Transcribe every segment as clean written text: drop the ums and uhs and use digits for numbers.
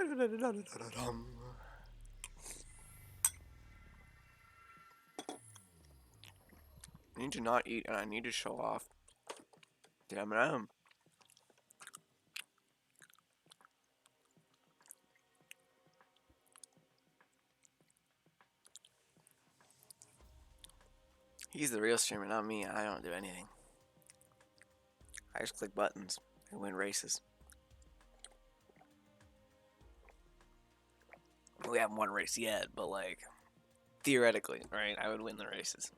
I need to not eat, and I need to show off the M&M. He's the real streamer, not me. I don't do anything. I just click buttons and win races. We haven't won a race yet, but like, theoretically, right? I would win the races.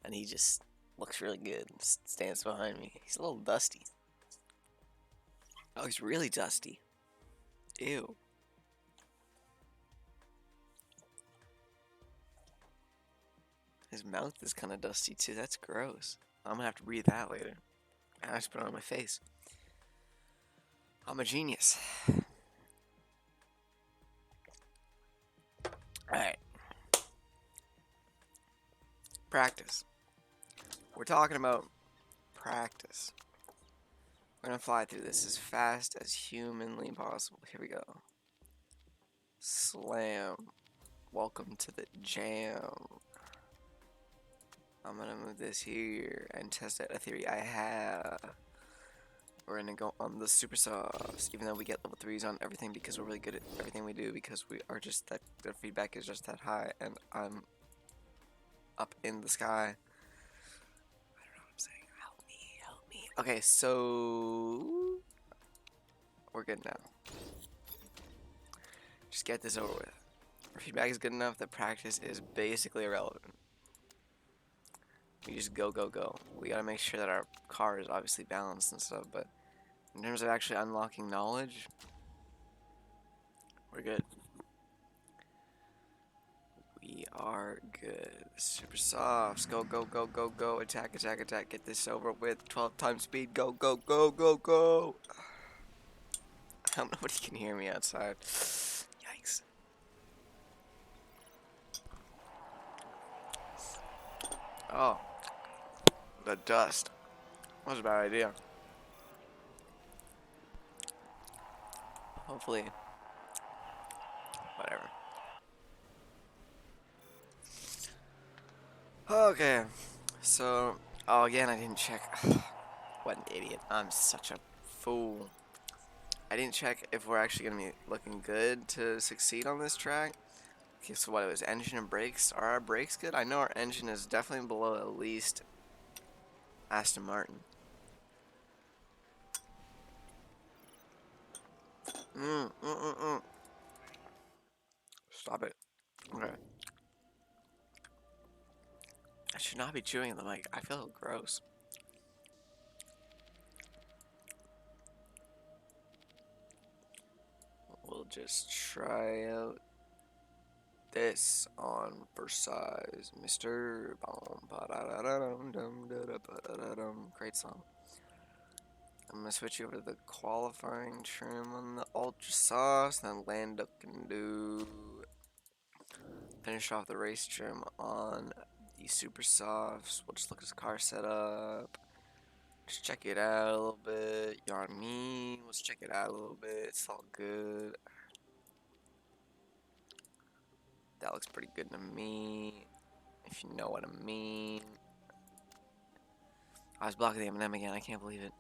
And he just looks really good and stands behind me. He's a little dusty. Oh, he's really dusty. Ew. His mouth is kind of dusty too. That's gross. I'm gonna have to breathe that later. And I just put it on my face. I'm a genius. Alright. Practice. We're talking about practice. We're gonna fly through this as fast as humanly possible. Here we go. Slam. Welcome to the jam. I'm gonna move this here and test out a theory I have. We're gonna go on the super softs, even though we get level 3s on everything because we're really good at everything we do because we are just that, their feedback is just that high, and I'm up in the sky. I don't know what I'm saying. Help me, help me. Okay, so we're good now. Just get this over with. Our feedback is good enough that practice is basically irrelevant. We just go, go, go. We gotta make sure that our car is obviously balanced and stuff, but in terms of actually unlocking knowledge, we're good. We are good. Super softs. Go, go, go, go, go. Attack, attack, attack. Get this over with. 12 times speed. Go, go, go, go, go. I hope nobody can hear me outside. Yikes. Oh. The dust. That was a bad idea. Hopefully. Whatever. Okay. So, oh, again, I didn't check. What an idiot. I'm such a fool. I didn't check if we're actually going to be looking good to succeed on this track. Okay, so what, it was engine and brakes? Are our brakes good? I know our engine is definitely below at least Aston Martin. Stop it. Okay. I should not be chewing the mic. I feel gross. We'll just try out this on first size, Mr. Great song. I'm gonna switch over to the qualifying trim on the ultra sauce, then land up and do finish off the race trim on the super softs. We'll just look at his car setup. Just check it out a little bit. You know what I mean? Let's check it out a little bit. It's all good. That looks pretty good to me, if you know what I mean. I was blocking the M&M again. I can't believe it.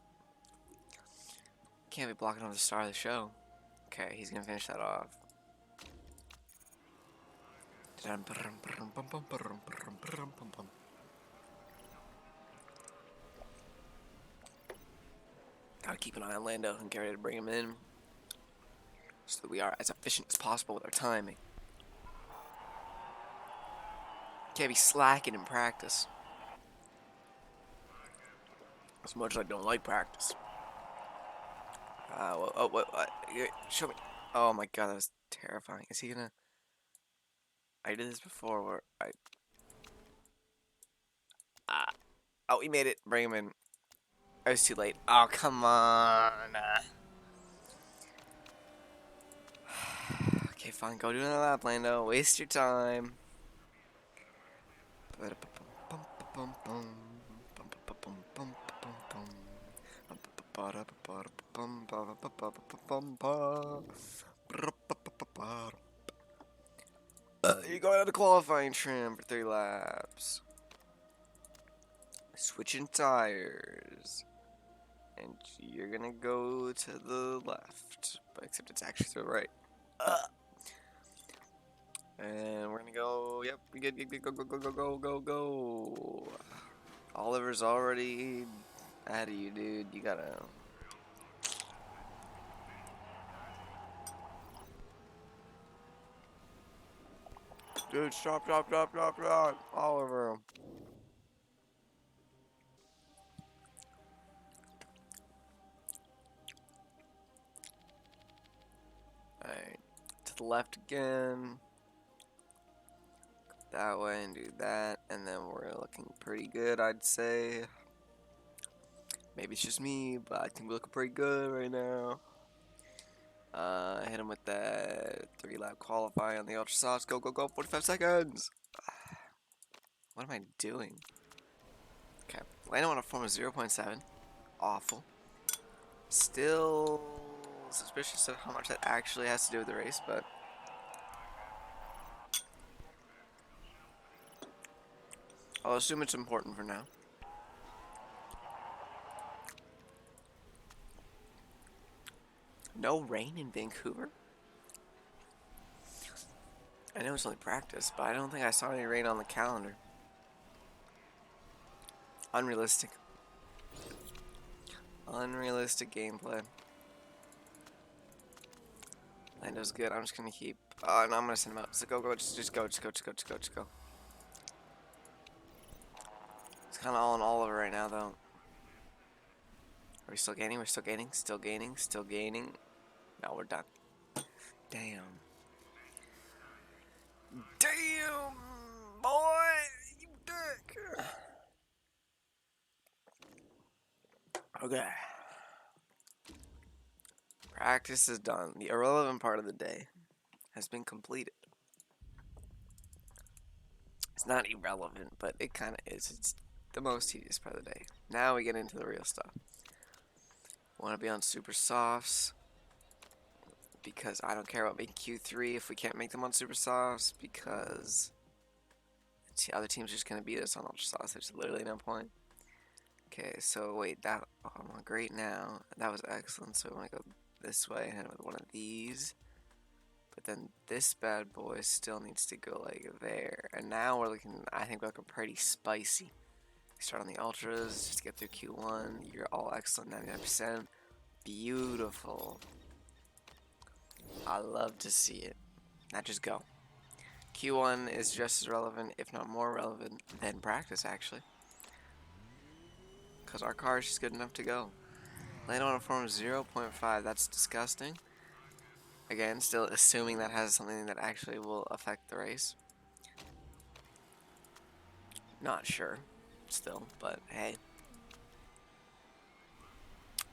Can't be blocking off the star of the show. Okay, he's gonna finish that off. Gotta keep an eye on Lando and get ready to bring him in so that we are as efficient as possible with our timing. Can't be slacking in practice. As much as I don't like practice. What? Show me. Oh my god, that was terrifying. Is he gonna... I did this before where I... Oh, he made it. Bring him in. I was too late. Oh, come on. Okay, fine. Go do another lap, Lando. Waste your time. You're going on the qualifying trim for 3 laps. Switching tires. And you're gonna go to the left. But except it's actually to the right. And we're gonna go. Yep, we good. Go, go, go, go, go, go, go. Oliver's already ahead of you, dude. You gotta. Dude, stop, Oliver. Alright. To the left again. That way and do that. And then we're looking pretty good, I'd say. Maybe it's just me, but I think we're looking pretty good right now. Hit him with that 3-lap qualify on the Ultra Softs. Go, go, go. 45 seconds. What am I doing? Okay. Landing on a form of 0.7. Awful. Still suspicious of how much that actually has to do with the race, but I'll assume it's important for now. No rain in Vancouver? I know it's only practice, but I don't think I saw any rain on the calendar. Unrealistic. Unrealistic gameplay. Lando's good. I'm just gonna keep. Oh, no, I'm gonna send him out. So go, go, just go. It's kind of all in Oliver right now, though. Are we still gaining? We're still gaining. Still gaining. Still gaining. No, we're done. Damn. Damn, boy, you dick. Okay. Practice is done. The irrelevant part of the day has been completed. It's not irrelevant, but it kind of is. It's the most tedious part of the day. Now we get into the real stuff. Want to be on Super Softs because I don't care about making Q3 if we can't make them on Super Softs because the other team's just going to beat us on Ultra Softs. There's literally no point. Okay, so wait, that I'm on great now. That was excellent. So we want to go this way and hit with one of these. But then this bad boy still needs to go like there. And now we're looking, I think we're looking pretty spicy. Start on the Ultras, just get through Q1. You're all excellent, 99%. Beautiful. I love to see it. Now just go. Q1 is just as relevant, if not more relevant, than practice, actually. Because our car is just good enough to go. Land on a form of 0.5, that's disgusting. Again, still assuming that has something that actually will affect the race. Not sure, still, but hey.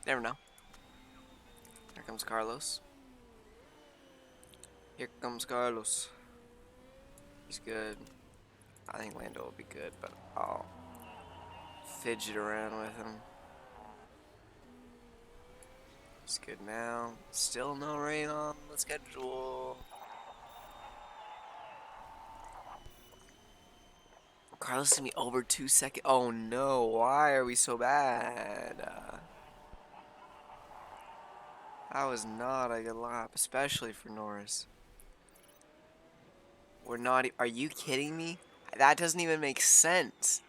Never know. Here comes Carlos. Here comes Carlos. He's good. I think Lando will be good, but I'll fidget around with him. He's good now. Still no rain on the schedule. Carlos is gonna be over 2 seconds. Oh no, why are we so bad? That was not a good lap, especially for Norris. We're not. Are you kidding me? That doesn't even make sense.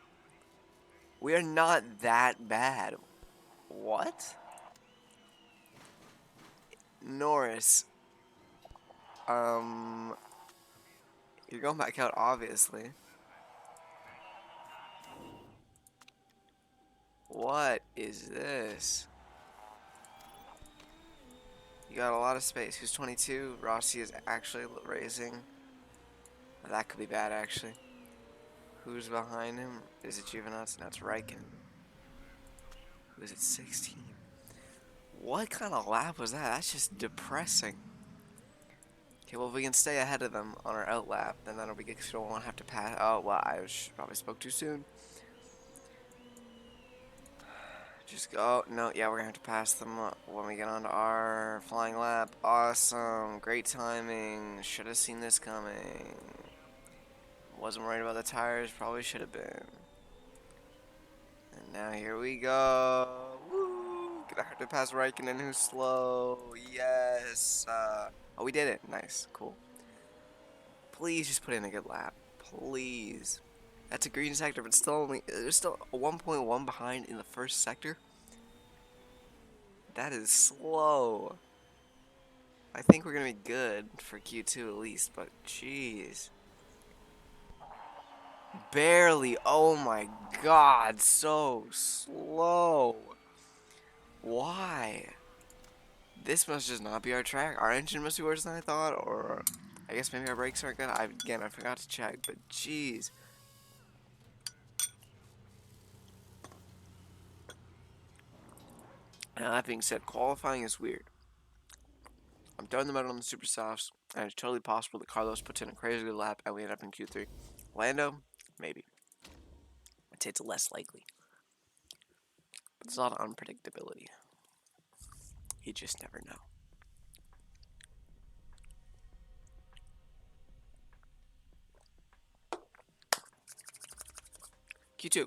We are not that bad. What? Norris. You're going back out, obviously. What is this? You got a lot of space. Who's 22? Rossi is actually racing. That could be bad, actually. Who's behind him? Is it Giovinazzi? No, it's Raikkonen. Who's at 16? What kind of lap was that? That's just depressing. Okay, well, if we can stay ahead of them on our out lap, then that'll be good because we don't want to have to pass. Oh, well, I probably spoke too soon. Just go. No, yeah, we're gonna have to pass them when we get onto our flying lap. Awesome. Great timing. Should have seen this coming. Wasn't worried about the tires. Probably should have been. And now here we go. Woo! Gonna have to pass Raikkonen, who's slow. Yes. Oh, we did it. Nice. Cool. Please just put in a good lap. Please. That's a green sector, but still only there's still 1.1 behind in the first sector. That is slow. I think we're gonna be good for Q2 at least, but jeez. Barely. Oh my god, so slow. Why? This must just not be our track. Our engine must be worse than I thought, or I guess maybe our brakes aren't good. Again, I forgot to check, but jeez. Now that being said, qualifying is weird. I'm throwing them out on the super softs, and it's totally possible that Carlos puts in a crazy good lap and we end up in Q3. Lando, maybe. I'd say it's less likely. But there's a lot of unpredictability. You just never know. Q2.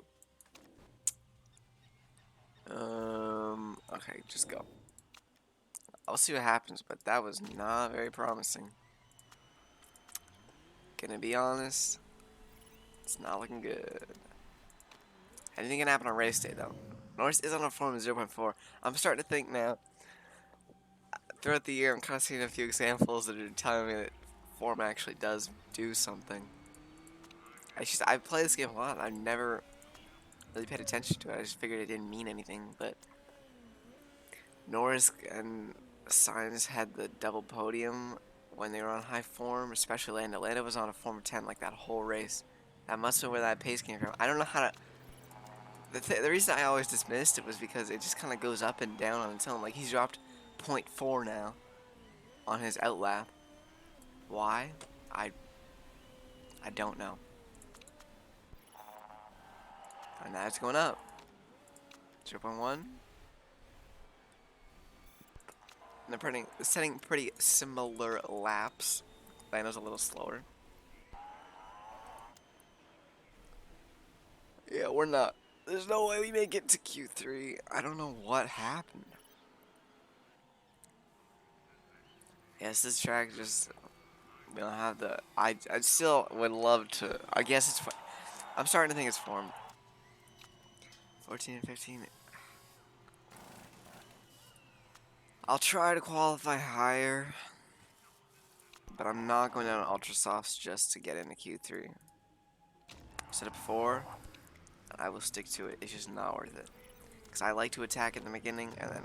Okay, just go. I'll see what happens, but that was not very promising. Gonna be honest, it's not looking good. Anything can happen on race day, though. Norris is on a form of 0.4. I'm starting to think now, throughout the year, I'm kind of seeing a few examples that are telling me that form actually does do something. I play this game a lot. I've never really paid attention to it. I just figured it didn't mean anything, but Norris and Sainz had the double podium when they were on high form, especially Lando. Lando was on a form of 10 like that whole race. That must have been where that pace came from. I don't know how to... The reason I always dismissed it was because it just kind of goes up and down on its own. Like, he's dropped 0.4 now on his outlap. Why? I don't know. And now it's going up. 0.1. And they're setting pretty similar laps. Lando's a little slower. Yeah, we're not. There's no way we make it to Q3. I don't know what happened. Yes, this track just... We don't have the... I still would love to... I guess it's... I'm starting to think it's form. 14 and 15. I'll try to qualify higher. But I'm not going down Ultra Softs just to get into Q3. I said it before. And I will stick to it. It's just not worth it. Because I like to attack in the beginning. And then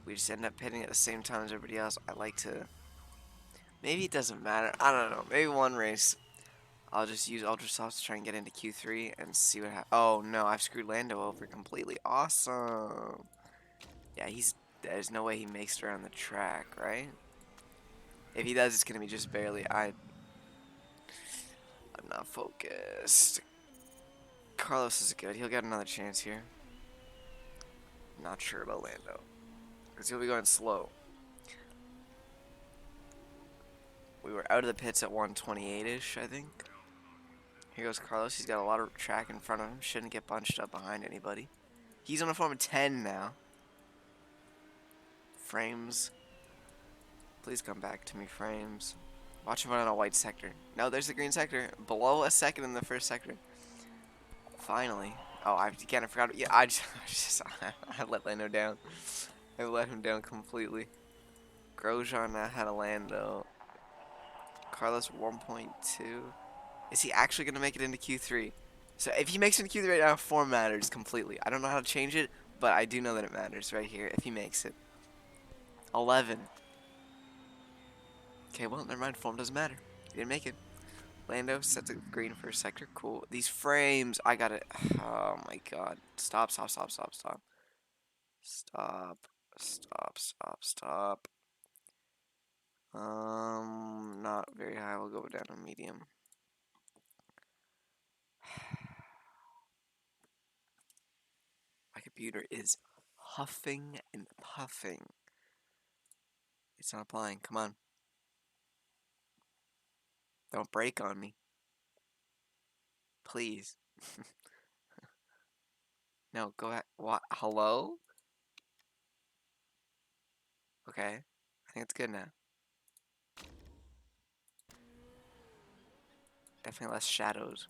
we just end up hitting at the same time as everybody else. I like to... Maybe it doesn't matter. I don't know. Maybe one race, I'll just use Ultra Softs to try and get into Q3 and see what happens. Oh no, I've screwed Lando over completely. Awesome. Yeah, there's no way he makes it around the track, right? If he does, it's gonna be just barely. I'm not focused. Carlos is good. He'll get another chance here. Not sure about Lando, because he'll be going slow. We were out of the pits at 128-ish, I think. Here goes Carlos. He's got a lot of track in front of him. Shouldn't get bunched up behind anybody. He's on a form of 10 now. Frames. Please come back to me, Frames. Watch him run on a white sector. No, there's the green sector. Below a second in the first sector. Finally. Oh, I forgot. Yeah, I let Lando down. I let him down completely. Grosjean now had a Lando. Carlos 1.2. Is he actually going to make it into Q3? So if he makes it into Q3 right now, form matters completely. I don't know how to change it, but I do know that it matters right here if he makes it. 11. Okay, well, never mind. Form doesn't matter. He didn't make it. Lando sets a green first sector. Cool. These frames, I got it. Oh my god. Stop, stop, stop, stop, stop. Stop. Stop, stop, stop. Not very high. We'll go down to medium. My computer is huffing and puffing. It's not applying. Come on. Don't break on me. Please. No, go ahead. What? Hello? Okay. I think it's good now. Definitely less shadows.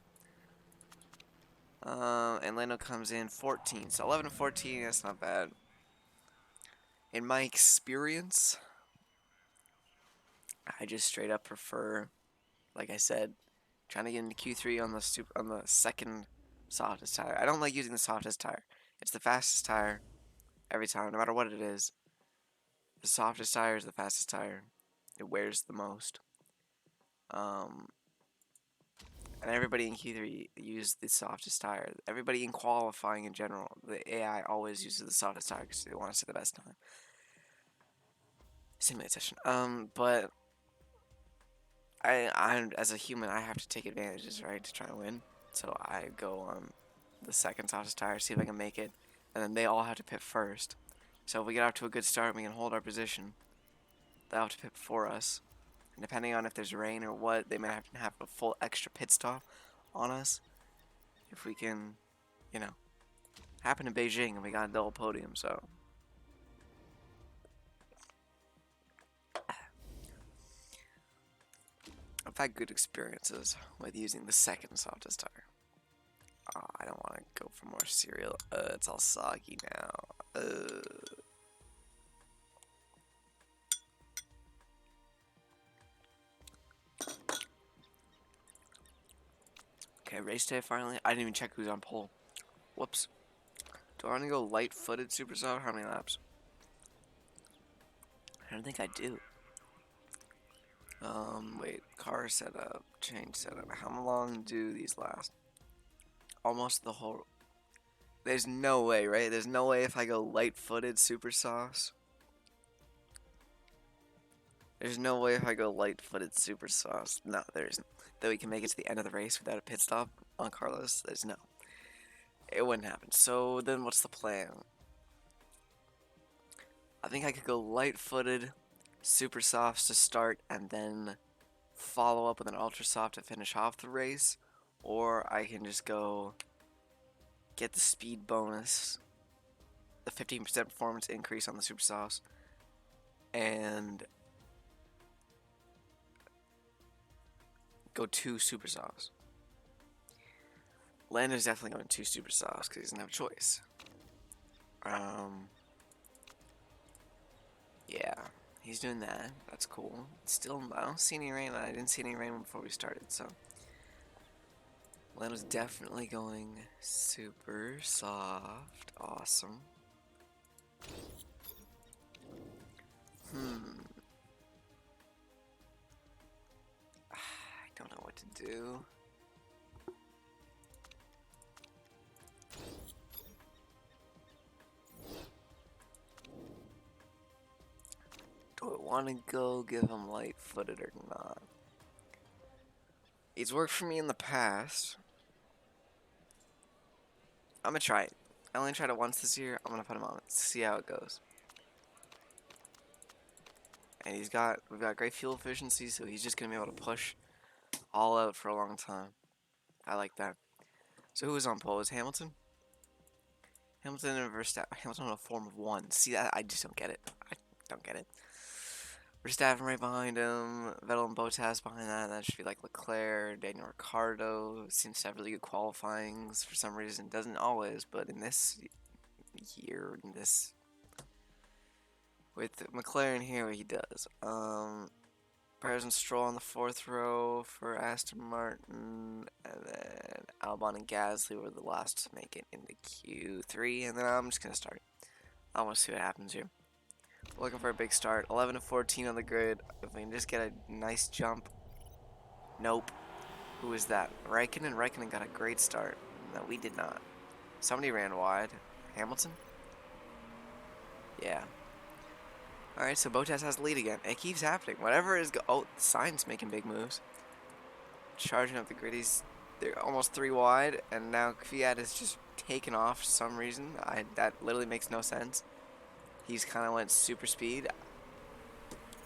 And Lando comes in 14. So 11 and 14, that's not bad. In my experience, I just straight up prefer, like I said, trying to get into Q3 on the second softest tire. I don't like using the softest tire. It's the fastest tire every time, no matter what it is. The softest tire is the fastest tire. It wears the most. And everybody in Q3 used the softest tire. Everybody in qualifying in general, the AI always uses the softest tire because they want to see the best time. Simulate session. But I'm as a human, I have to take advantages, right, to try and win. So I go on the second softest tire, see if I can make it, and then they all have to pit first. So if we get off to a good start, we can hold our position. They'll have to pit before us. And depending on if there's rain or what, they might have to have a full extra pit stop on us. If we can, you know, happen in Beijing and we got a double podium, so. I've had good experiences with using the second softest tire. Oh, I don't want to go for more cereal. It's all soggy now. Okay, race day finally. I didn't even check who's on pole. Whoops. Do I want to go light-footed super soft? How many laps? I don't think I do. Wait. Car setup. Change setup. How long do these last? Almost the whole... There's no way, right? There's no way if I go light-footed super softs. There's no way if I go light-footed super softs. No, there isn't. That we can make it to the end of the race without a pit stop on Carlos. There's no. It wouldn't happen. So then what's the plan? I think I could go light-footed, super softs to start, and then follow up with an ultra soft to finish off the race. Or I can just go get the speed bonus, the 15% performance increase on the super softs, and go 2 super softs. Lando's definitely going 2 super softs because he doesn't have a choice. Yeah, he's doing that. That's cool. Still, I don't see any rain. I didn't see any rain before we started, so. Lando's definitely going super soft. Awesome. I don't know what to do. Do I want to go give him light-footed or not? It's worked for me in the past. I'm gonna try it. I only tried it once this year. I'm gonna put him on it. See how it goes. And we've got great fuel efficiency, so he's just gonna be able to push all out for a long time. I like that. So who was on pole? Was Hamilton? Hamilton and Verstappen. Hamilton on a form of 1. See that? I just don't get it. I don't get it. Verstappen right behind him. Vettel and Bottas behind that. That should be like Leclerc, Daniel Ricciardo. Seems to have really good qualifyings for some reason. Doesn't always, but in this year, with McLaren here, he does. Perez and Stroll on the 4th row for Aston Martin, and then Albon and Gasly were the last to make it into Q3, and then I'm just gonna start. I want to see what happens here. Looking for a big start. 11 to 14 on the grid. If we can just get a nice jump. Nope. Who is that? Raikkonen? Raikkonen got a great start. No, we did not. Somebody ran wide. Hamilton? Yeah. Alright, so Bottas has the lead again. It keeps happening. Whatever is oh, Sainz making big moves. Charging up the grid. They're almost 3 wide, and now Kvyat is just taken off for some reason. That literally makes no sense. He's kind of went super speed.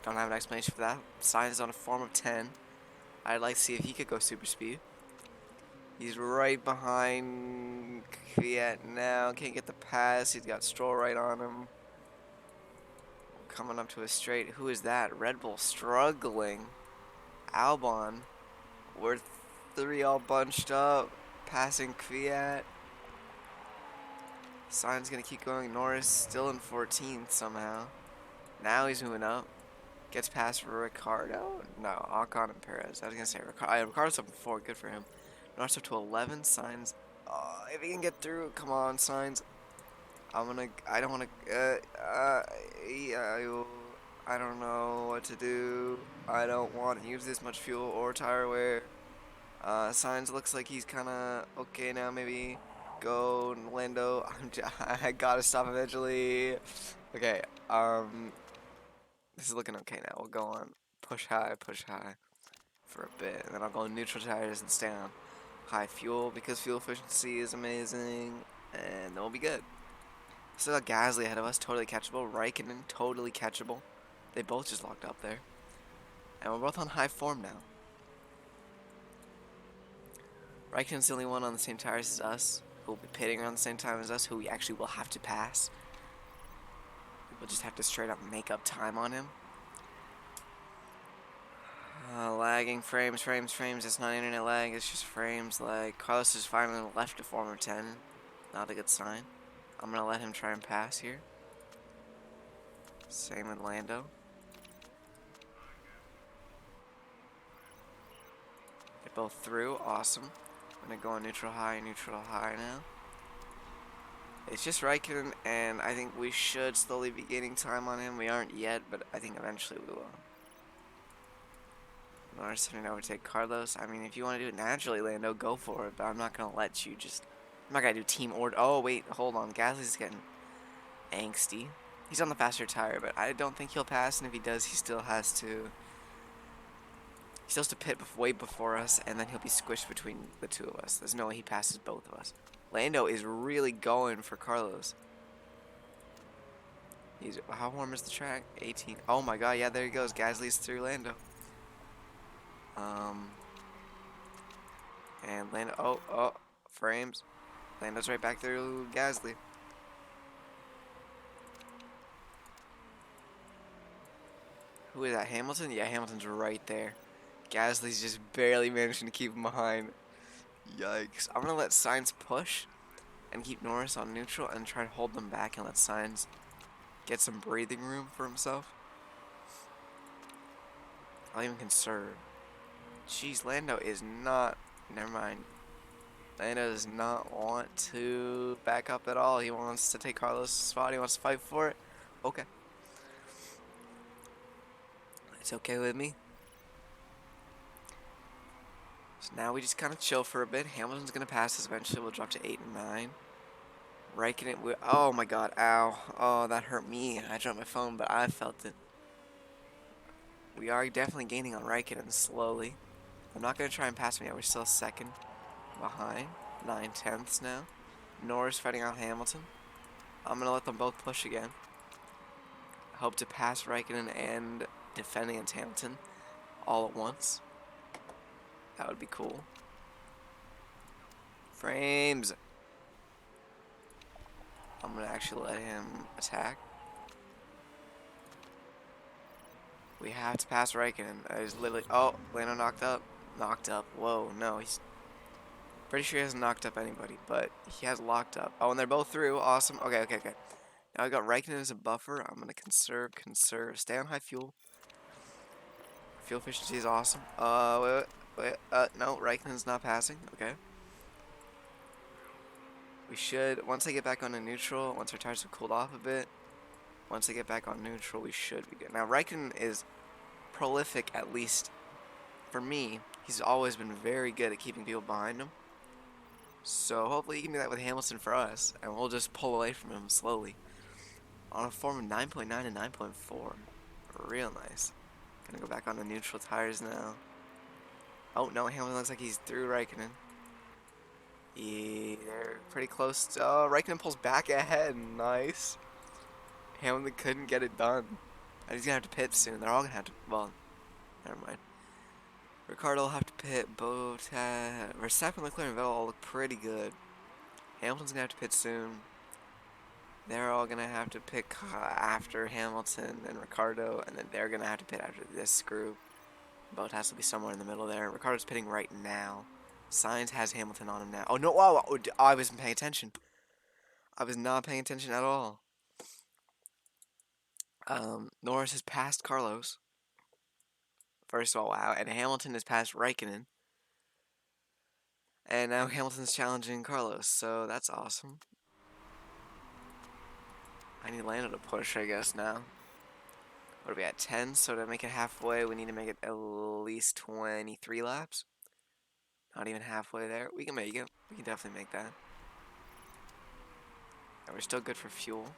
Don't have an explanation for that. Sainz is on a form of 10. I'd like to see if he could go super speed. He's right behind Kvyat now. Can't get the pass. He's got Stroll right on him. Coming up to a straight. Who is that? Red Bull struggling. Albon. We're 3 all bunched up. Passing Kvyat. Sainz gonna keep going. Norris still in 14th somehow. Now he's moving up. Gets past Ricardo. No, Ocon and Perez. I was gonna say Ricardo. Ricardo's up in 4. Good for him. Norris up to 11. Sainz. Oh, if he can get through, come on, Sainz. I don't wanna. Yeah, I don't know what to do. I don't want to use this much fuel or tire wear. Sainz looks like he's kind of okay now. Maybe go Lando. I gotta stop eventually. Okay. This is looking okay now. We'll go on push high for a bit, and then I'll go on neutral tires and stay on high fuel because fuel efficiency is amazing, and then we'll be good. Still got Gasly ahead of us, totally catchable. Raikkonen, totally catchable. They both just locked up there, and we're both on high form now. Raikkonen's the only one on the same tires as us, who will be pitting around the same time as us, who we actually will have to pass. We'll just have to straight up make up time on him. Lagging frames. It's not internet lag, it's just frames lag. Carlos is finally left to form of 10. Not a good sign. I'm going to let him try and pass here. Same with Lando. They're both through. Awesome. I'm going to go on neutral high now. It's just Raikkonen, and I think we should slowly be gaining time on him. We aren't yet, but I think eventually we will. Norris trying to overtake Carlos. I mean, if you want to do it naturally, Lando, go for it, but I'm not going to let you just... I'm not going to do team order. Oh, wait, hold on. Gasly's getting angsty. He's on the faster tire, but I don't think he'll pass, and if he does, he still has to... He still has to pit way before us, and then he'll be squished between the two of us. There's no way he passes both of us. Lando is really going for Carlos. How warm is the track? 18. Oh my god, yeah, there he goes. Gasly's through Lando. And Lando, oh, frames. Lando's right back through Gasly. Who is that, Hamilton? Yeah, Hamilton's right there. Gasly's just barely managing to keep him behind. Yikes. I'm going to let Sainz push and keep Norris on neutral and try to hold them back and let Sainz get some breathing room for himself. I'll even conserve. Jeez, Lando is not... Never mind. Lando does not want to back up at all. He wants to take Carlos' spot. He wants to fight for it. Okay. It's okay with me. So now we just kind of chill for a bit. Hamilton's going to pass us eventually. We'll drop to 8 and 9. Raikkonen, oh my god, ow. Oh, that hurt me. I dropped my phone, but I felt it. We are definitely gaining on Raikkonen slowly. I'm not going to try and pass him yet. We're still second behind. 9/10 now. Norris fighting out Hamilton. I'm going to let them both push again. Hope to pass Raikkonen and defend against Hamilton all at once. That would be cool. Frames. I'm going to actually let him attack. We have to pass Raikkonen. There's literally... Oh, Lando knocked up. Knocked up. Whoa, no. He's pretty sure he hasn't knocked up anybody, but he has locked up. Oh, and they're both through. Awesome. Okay. Now I got Raikkonen as a buffer. I'm going to conserve. Stay on high fuel. Fuel efficiency is awesome. Wait. No, Raikkonen's not passing. Okay. We should, once I get back on a neutral, once our tires have cooled off a bit, once I get back on neutral, we should be good. Now, Raikkonen is prolific, at least for me. He's always been very good at keeping people behind him. So hopefully he can do that with Hamilton for us, and we'll just pull away from him slowly. On a form of 9.9 and 9.4. Real nice. Gonna go back on the neutral tires now. Oh, no, Hamilton looks like he's through Raikkonen. Yeah, they're pretty close. Oh, Raikkonen pulls back ahead. Nice. Hamilton couldn't get it done. And he's gonna have to pit soon. They're all gonna have to. Well, never mind. Ricardo will have to pit. Verstappen, Leclerc, and Vettel all look pretty good. Hamilton's gonna have to pit soon. They're all gonna have to pick after Hamilton and Ricardo, and then they're gonna have to pit after this group. Bottas will be somewhere in the middle there. Ricardo's pitting right now. Sainz has Hamilton on him now. Oh no! Wow! I wasn't paying attention. I was not paying attention at all. Norris has passed Carlos. First of all, wow. And Hamilton has passed Raikkonen. And now Hamilton's challenging Carlos, so that's awesome. I need Lando to push, I guess, now. What are we at? 10? So to make it halfway, we need to make it at least 23 laps. Not even halfway there. We can make it. We can definitely make that. And we're still good for fuel.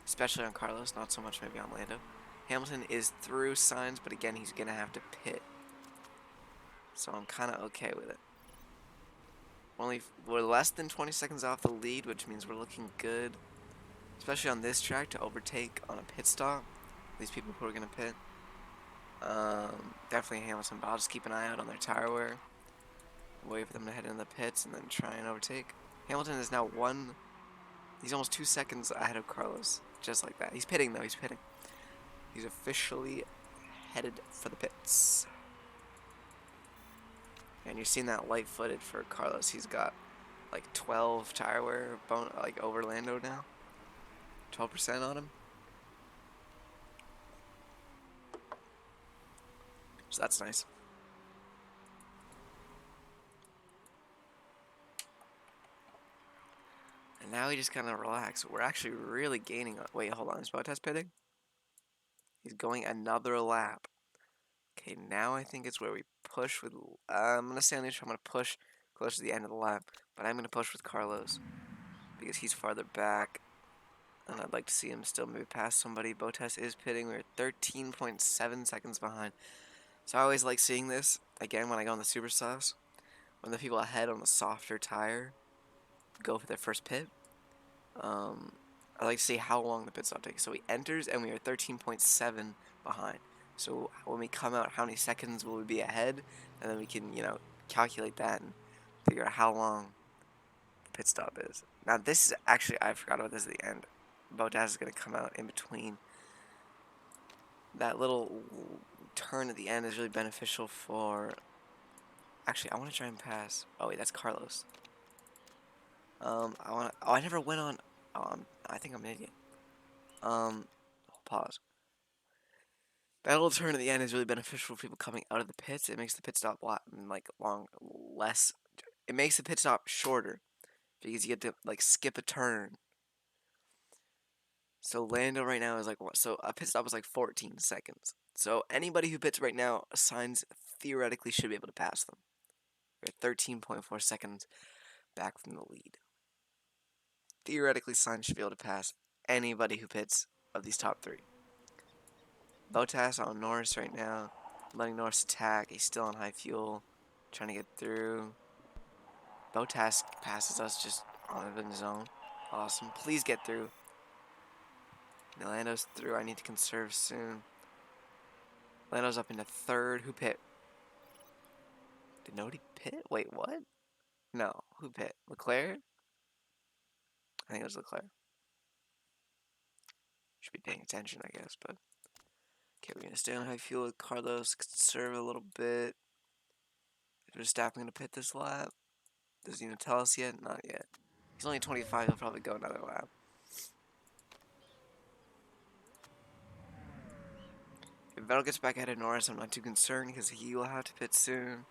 Especially on Carlos, not so much maybe on Lando. Hamilton is through Sainz, but again, he's going to have to pit. So I'm kind of okay with it. We're less than 20 seconds off the lead, which means we're looking good. Especially on this track to overtake on a pit stop. These people who are going to pit. Definitely Hamilton, but I'll just keep an eye out on their tire wear. Wait for them to head into the pits and then try and overtake. Hamilton is now he's almost 2 seconds ahead of Carlos. Just like that. He's pitting though, he's pitting. He's officially headed for the pits. And you're seeing that light-footed for Carlos. He's got like 12 tire wear like over Lando now. 12% on him. So that's nice. And now we just kind of relax. We're actually really gaining. Wait, hold on. Is Bottas pitting? He's going another lap. Okay, now I think it's where we push with. I'm going to stay on neutral. I'm going to push close to the end of the lap. But I'm going to push with Carlos. Because he's farther back. And I'd like to see him still maybe pass somebody. Bottas is pitting. We're 13.7 seconds behind. So I always like seeing this. Again, when I go on the super softs. When the people ahead on the softer tire go for their first pit. I like to see how long the pit stop takes. So he enters and we are 13.7 behind. So when we come out, how many seconds will we be ahead? And then we can, calculate that and figure out how long the pit stop is. Now this is actually, I forgot about this at the end. Bottas is going to come out in between. That little turn at the end is really beneficial for... Actually, I want to try and pass. Oh wait, that's Carlos. I never went on... I think I'm an idiot. Pause. That little turn at the end is really beneficial for people coming out of the pits. It makes the pit stop less. It makes the pit stop shorter because you get to skip a turn. So Lando right now is so a pit stop is 14 seconds. So anybody who pits right now, Sainz theoretically should be able to pass them. We're 13.4 seconds back from the lead. Theoretically, Sainz should be able to pass anybody who pits of these top three. Bottas on Norris right now, letting Norris attack. He's still on high fuel, trying to get through. Bottas passes us just on his own. Awesome. Please get through. Lando's through. I need to conserve soon. Lando's up into third. Who pit? Did nobody pit? Wait, what? No. Who pit? Leclerc? I think it was Leclerc. Should be paying attention, I guess, but... Okay, we're going to stay on high fuel with Carlos, conserve a little bit. Is Verstappen going to pit this lap? Does he even tell us yet? Not yet. He's only 25, he'll probably go another lap. If Vettel gets back ahead of Norris, I'm not too concerned because he will have to pit soon.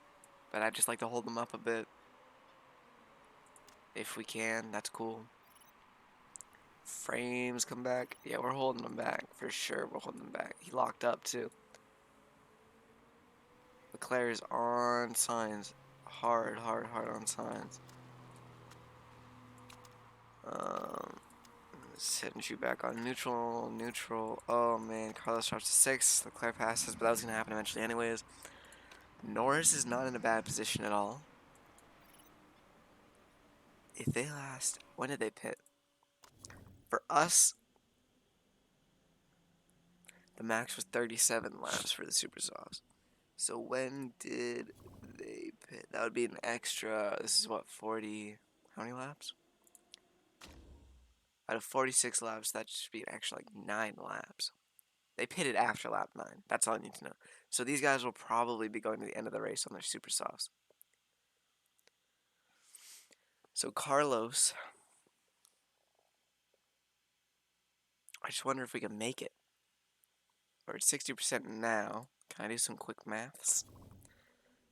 But I'd just like to hold them up a bit. If we can, that's cool. Frames come back. Yeah, we're holding them back. For sure, we're holding them back. He locked up, too. Leclerc is on Sainz. Hard on Sainz. Setting you back on neutral. Oh, man. Carlos drops to 6th. Leclerc passes, but that was going to happen eventually anyways. Norris is not in a bad position at all. If they last... When did they pit? For us, The max was 37 laps for the super softs. So when did they pit? That would be an extra. This is what, 40. How many laps? Out of 46 laps, that should be an extra like 9 laps. They pitted after lap 9. That's all I need to know. So these guys will probably be going to the end of the race on their super softs. So Carlos, I just wonder if we can make it. We're at 60% now. Can I do some quick maths?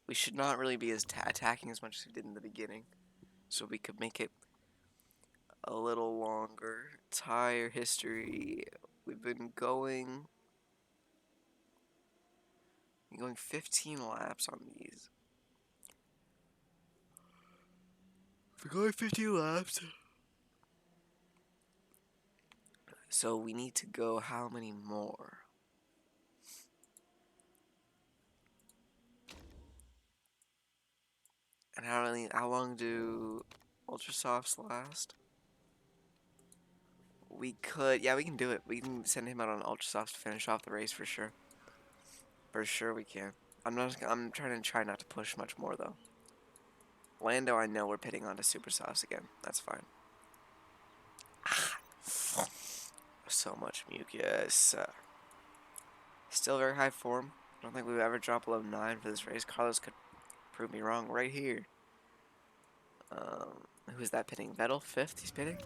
We should not really be attacking as much as we did in the beginning. So we could make it a little longer. Tire history. We've been going 15 laps on these. We're going 15 laps. So we need to go how many more? And how long do Ultra Softs last? We could, yeah, we can do it. We can send him out on Ultra Softs to finish off the race for sure. For sure we can. I'm trying not to push much more though. Lando, I know we're pitting onto Super Softs again. That's fine. So much mucus. Still very high form. I don't think we've ever dropped below 9 for this race. Carlos could prove me wrong right here. Who's that pitting? Vettel? 5th he's pitting?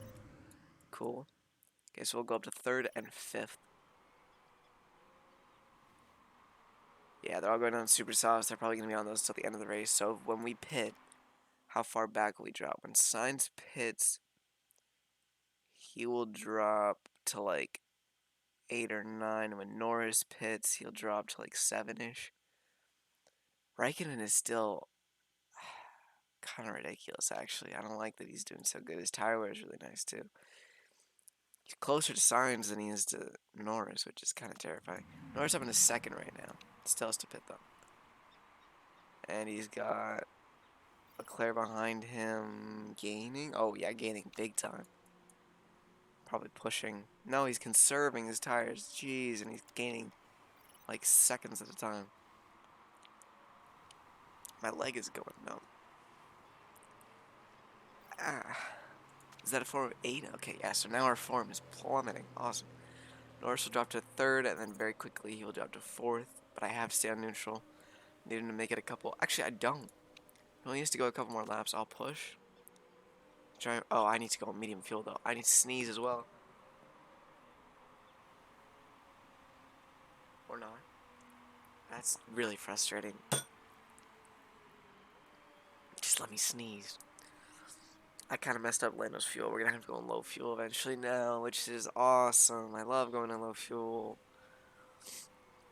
Cool. Okay, so we'll go up to 3rd and 5th. Yeah, they're all going on super softs. They're probably going to be on those till the end of the race. So when we pit, how far back will we drop? When Sainz pits, he will drop to like 8 or 9. When Norris pits, he'll drop to like 7-ish. Raikkonen is still kind of ridiculous, actually. I don't like that he's doing so good. His tire wear is really nice, too. He's closer to Sainz than he is to Norris, which is kind of terrifying. Norris up in his 2nd right now. Still has to pit, though. And he's got Leclerc behind him gaining. Oh, yeah, gaining big time. Probably pushing. No, he's conserving his tires. Jeez, and he's gaining like seconds at a time. My leg is going numb. Is that a form of 8? Okay, yeah, so now our form is plummeting. Awesome. Norris will drop to 3rd, and then very quickly he will drop to 4th. But I have to stay on neutral. Need him to make it a couple. Actually, I don't. He only needs to go a couple more laps. I'll push. Oh, I need to go on medium fuel, though. I need to sneeze as well. Or not. That's really frustrating. Just let me sneeze. I kind of messed up Lando's fuel. We're going to have to go on low fuel eventually now, which is awesome. I love going on low fuel.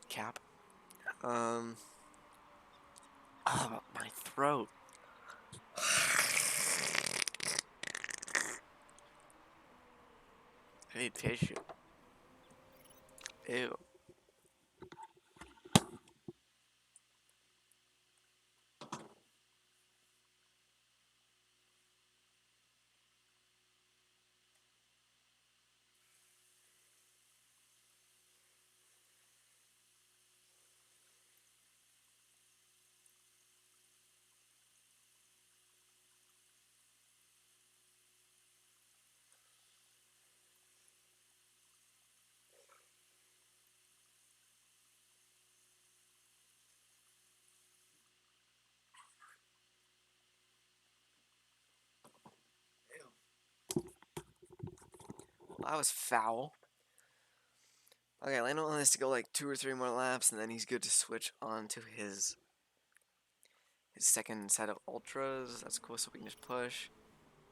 Cap. Oh, my throat. I need tissue. Ew. Well, that was foul. Okay, Lando only has to go like 2 or 3 more laps, and then he's good to switch on to his 2nd set of ultras. That's cool, so we can just push.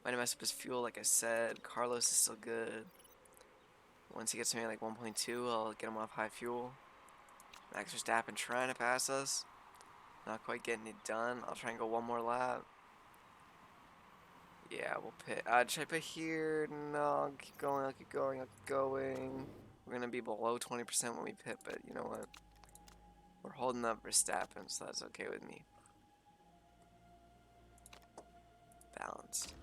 Might have messed up his fuel, like I said. Carlos is still good. Once he gets to me like 1.2, I'll get him off high fuel. Max Verstappen trying to pass us. Not quite getting it done. I'll try and go one more lap. Yeah, we'll pit. Should I pit here? No, I'll keep going, I'll keep going, I'll keep going. We're going to be below 20% when we pit, but you know what? We're holding up Verstappen, so that's okay with me. Balanced.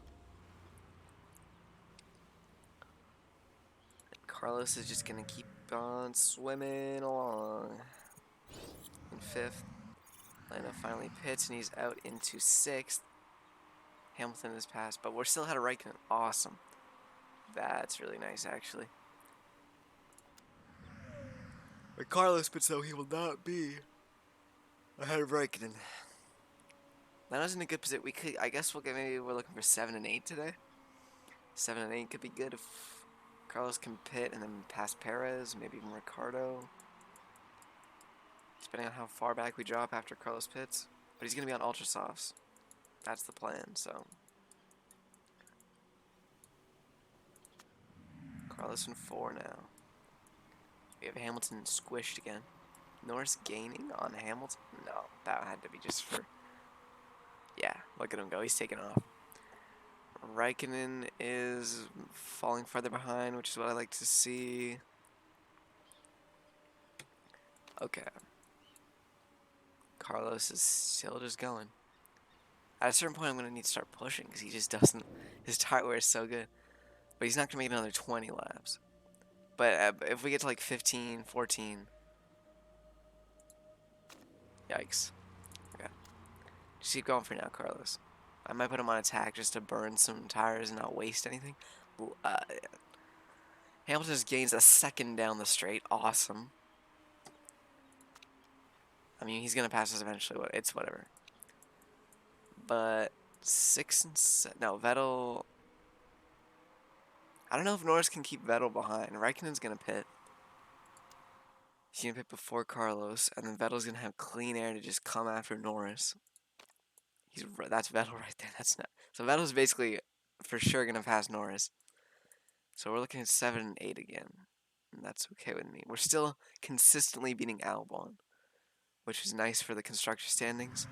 And Carlos is just going to keep on swimming along. In 5th, Lando finally pits and he's out into 6th. Hamilton is passed, but we're still ahead of Raikkonen. Awesome. That's really nice, actually. When Carlos pits, though, he will not be ahead of Raikkonen. Lano's in a good position. I guess maybe we're looking for 7 and 8 today. 7 and 8 could be good if Carlos can pit and then pass Perez, maybe even Ricardo. Depending on how far back we drop after Carlos pits. But he's going to be on ultra softs. That's the plan, so. Carlos in 4 now. We have Hamilton squished again. Norris gaining on Hamilton? No, that had to be just for... Yeah, look at him go. He's taking off. Raikkonen is falling further behind, which is what I like to see. Okay. Carlos is still just going. At a certain point, I'm going to need to start pushing because he just doesn't... His tire wear is so good. But he's not going to make another 20 laps. But if we get to like 15, 14... Yikes. Okay. Just keep going for now, Carlos. I might put him on attack just to burn some tires and not waste anything. Hamilton just gains a second down the straight. Awesome. I mean, he's going to pass us eventually. It's whatever. But 6 and 7... No, Vettel... I don't know if Norris can keep Vettel behind. Raikkonen's going to pit. He's going to pit before Carlos. And then Vettel's going to have clean air to just come after Norris. That's Vettel right there. That's not... So Vettel's basically for sure going to pass Norris. So we're looking at 7 and 8 again. And that's okay with me. We're still consistently beating Albon, which is nice for the constructor standings.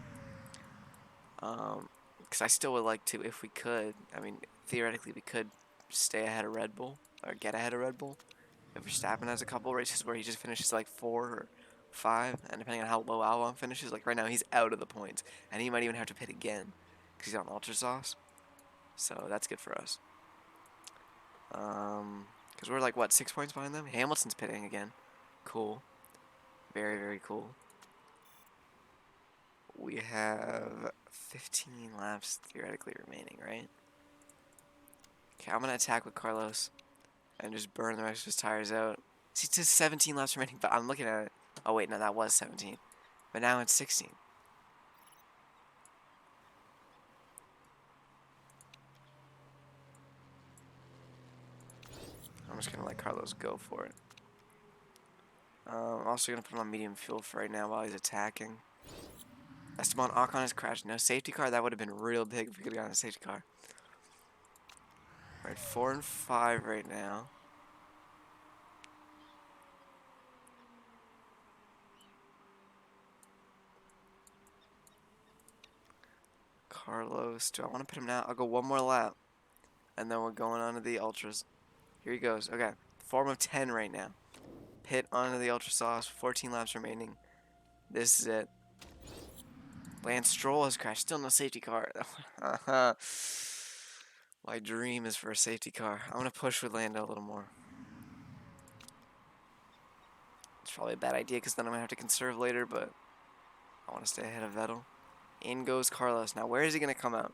Because I still would like to, if we could, I mean, theoretically we could stay ahead of Red Bull, or get ahead of Red Bull. If Verstappen has a couple races where he just finishes like 4 or 5, and depending on how low Albon finishes, like right now he's out of the points, and he might even have to pit again, because he's on ultra sauce. So that's good for us. Because we're like, what, 6 points behind them? Hamilton's pitting again. Cool. Very, very cool. We have 15 laps theoretically remaining, right? Okay, I'm going to attack with Carlos and just burn the rest of his tires out. See, it says 17 laps remaining, but I'm looking at it. Oh, wait, no, that was 17. But now it's 16. I'm just going to let Carlos go for it. I'm also going to put him on medium fuel for right now while he's attacking. Esteban Ocon has crashed. No safety car. That would have been real big if we could have gotten a safety car. We're at 4 and 5 right now. Carlos. Do I want to put him now? I'll go one more lap. And then we're going on to the ultras. Here he goes. Okay. Form of 10 right now. Pit onto the ultra sauce. 14 laps remaining. This is it. Lance Stroll has crashed. Still no safety car. My dream is for a safety car. I'm going to push with Lando a little more. It's probably a bad idea because then I'm going to have to conserve later, but I want to stay ahead of Vettel. In goes Carlos. Now, where is he going to come out?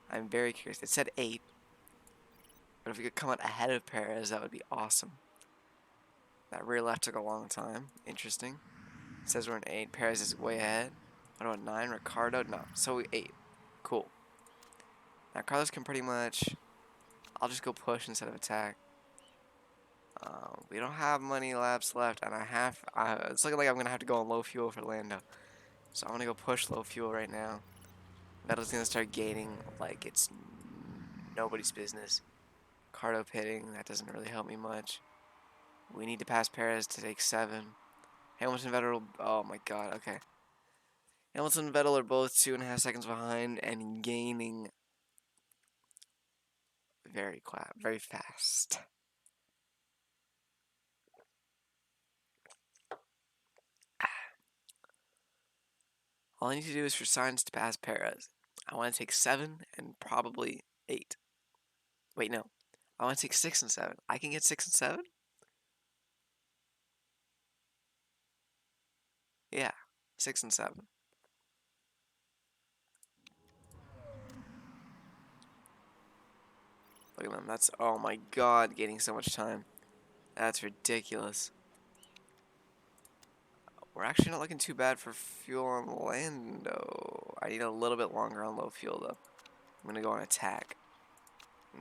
I'm very curious. It said 8. But if we could come out ahead of Perez, that would be awesome. That rear left took a long time. Interesting. It says we're in 8. Perez is way ahead. What about 9? Ricardo? No. So 8. Cool. Now Carlos can pretty much... I'll just go push instead of attack. We don't have many laps left, and it's looking like I'm going to have to go on low fuel for Lando. So I'm going to go push low fuel right now. Vettel's going to start gaining like it's nobody's business. Ricardo pitting, that doesn't really help me much. We need to pass Perez to take 7. Hamilton, Vettel, oh my god, okay. Hamilton and Vettel are both 2.5 seconds behind and gaining very fast. All I need to do is for Sainz to pass Perez. I want to take 7 and probably 8. Wait, no. I want to take 6 and 7. I can get 6 and 7? 6 and 7. Look at them. That's, oh my god, gaining so much time. That's ridiculous. We're actually not looking too bad for fuel on Lando. I need a little bit longer on low fuel, though. I'm going to go on attack.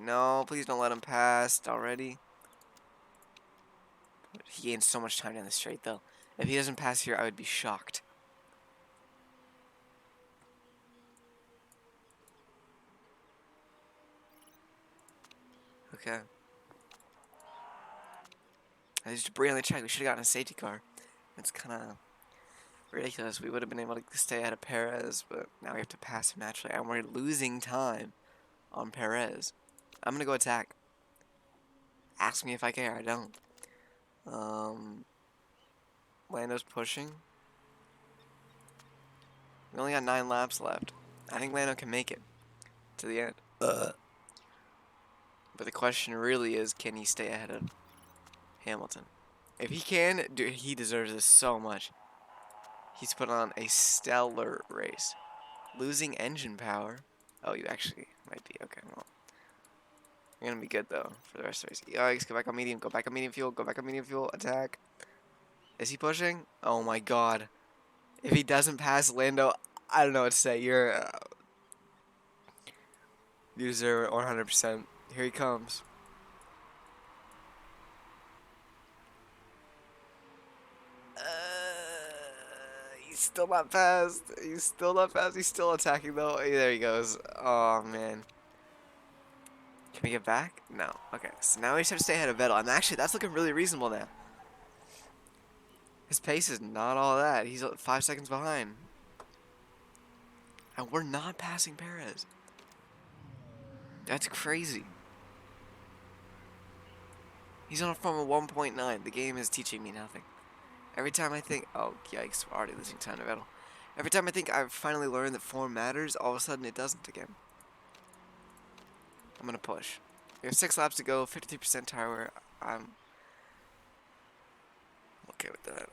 No, please don't let him pass already. He gained so much time down the straight, though. If he doesn't pass here, I would be shocked. Okay. There's debris on the track. We should have gotten a safety car. It's kind of ridiculous. We would have been able to stay ahead of Perez, but now we have to pass him naturally. And we're losing time on Perez. I'm going to go attack. Ask me if I care. I don't. Lando's pushing. We only got 9 laps left. I think Lando can make it to the end. But the question really is, can he stay ahead of Hamilton? If he can, dude, he deserves this so much. He's put on a stellar race. Losing engine power. Oh, you actually might be. Okay, well. You're going to be good, though, for the rest of the race. Yikes, go back on medium. Go back on medium fuel. Go back on medium fuel. Attack. Is he pushing? Oh, my God. If he doesn't pass Lando, I don't know what to say. You deserve it 100%. Here he comes. He's still not passed. He's still not passed. He's still attacking, though. There he goes. Oh, man. Can we get back? No. Okay, so now we just have to stay ahead of Vettel. And actually, that's looking really reasonable now. His pace is not all that. He's 5 seconds behind. And we're not passing Perez. That's crazy. He's on a form of 1.9. The game is teaching me nothing. Every time I think, oh, yikes, we're already losing time to Vettel. Every time I think I've finally learned that form matters, all of a sudden it doesn't again. I'm going to push. We have 6 laps to go, 53% tire wear. I'm okay with that.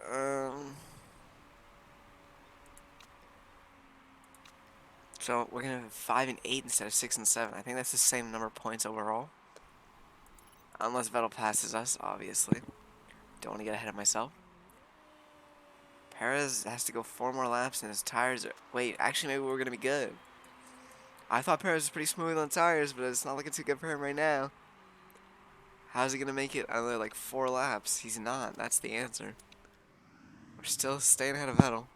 So we're going to have 5 and 8 instead of 6 and 7. I think that's the same number of points overall. Unless Vettel passes us, obviously. Don't want to get ahead of myself. Perez has to go 4 more laps and his tires are... Wait, actually maybe we're going to be good. I thought Perez was pretty smooth on tires, but it's not looking too good for him right now. How's he going to make it another like 4 laps? He's not. That's the answer. We're still staying ahead of Vettel.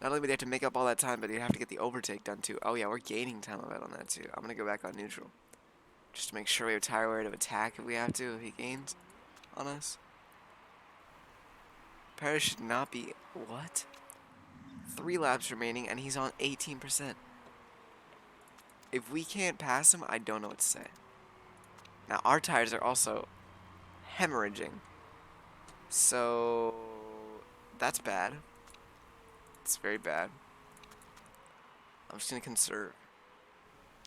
Not only would he have to make up all that time, but he'd have to get the overtake done too. Oh yeah, we're gaining time on Vettel on that too. I'm going to go back on neutral. Just to make sure we have tire wear to attack if we have to, if he gains on us. Perez should not be... What? 3 laps remaining and he's on 18%. If we can't pass him, I don't know what to say. Now, our tires are also hemorrhaging. So, that's bad. It's very bad. I'm just going to conserve.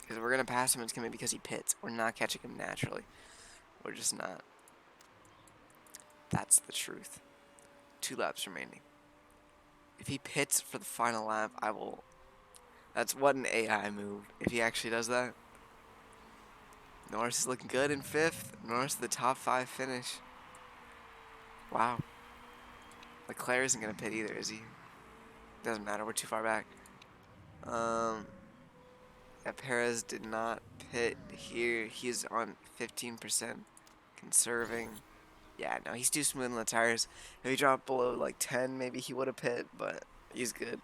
Because if we're going to pass him, it's going to be because he pits. We're not catching him naturally. We're just not. That's the truth. 2 laps remaining. If he pits for the final lap, I will... That's what an AI move, if he actually does that. Norris is looking good in 5th. Norris the top 5 finish. Wow. Leclerc isn't going to pit either, is he? Doesn't matter, we're too far back. Yeah, Perez did not pit here. He's on 15%. Conserving. Yeah, no, he's too smooth on the tires. If he dropped below like 10, maybe he would have pit, but he's good.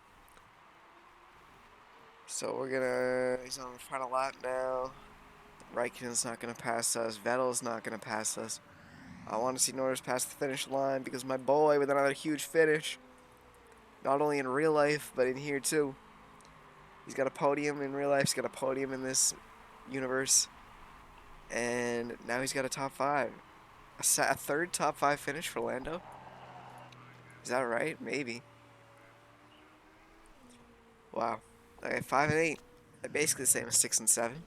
So we're gonna... He's on the final lap now. Raikkonen's not gonna pass us. Vettel's not gonna pass us. I want to see Norris pass the finish line because my boy with another huge finish. Not only in real life, but in here too. He's got a podium in real life. He's got a podium in this universe. And now he's got a top 5. A 3rd top 5 finish for Lando? Is that right? Maybe. Wow. Okay, 5 and 8. They're basically the same as 6 and 7.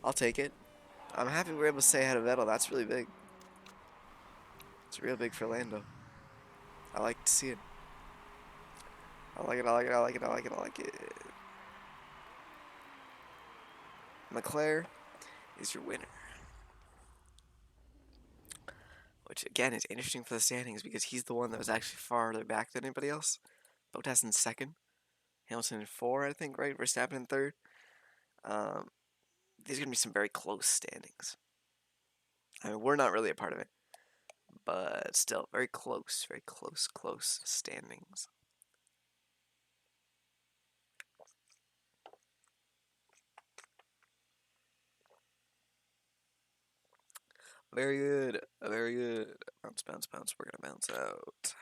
I'll take it. I'm happy we're able to stay ahead of Vettel. That's really big. It's real big for Lando. I like to see it. I like it, I like it, I like it, I like it, I like it. McLaren is your winner. Which, again, is interesting for the standings because he's the one that was actually farther back than anybody else. Bottas in second. Hamilton in 4, I think, right? Verstappen in 3rd. Um, these are going to be some very close standings. I mean, we're not really a part of it. But still, very close, close standings. Very good, very good. Bounce, bounce, bounce. We're gonna bounce out.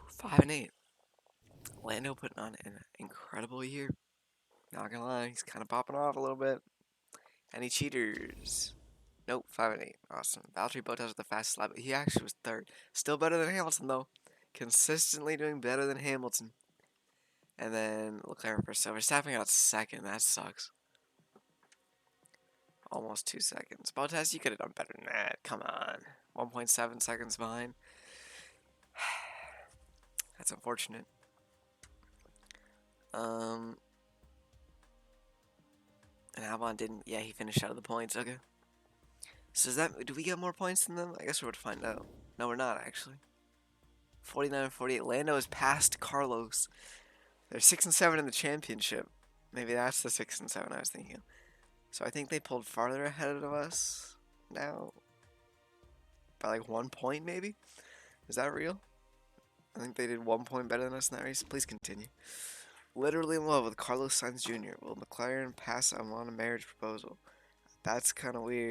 5 and 8. Lando putting on an incredible year. Not gonna lie, he's kind of popping off a little bit. Any cheaters? Nope, 5 and 8. Awesome. Valtteri Bottas with the fastest lap. He actually was 3rd. Still better than Hamilton though. Consistently doing better than Hamilton. And then McLaren first. So Verstappen got 2nd. That sucks. Almost 2 seconds. Bottas, you could have done better than that. Come on. 1.7 seconds behind. That's unfortunate. And Albon didn't. Yeah, he finished out of the points. Okay. So do we get more points than them? I guess we're about to find out. No, we're not actually. 49 and 48. Lando is past Carlos. They're 6 and 7 in the championship. Maybe that's the 6 and 7 I was thinking of. So I think they pulled farther ahead of us now. By like 1 point, maybe? Is that real? I think they did 1 point better than us in that race. Please continue. Literally in love with Carlos Sainz Jr. Will McLaren pass on a marriage proposal? That's kind of weird.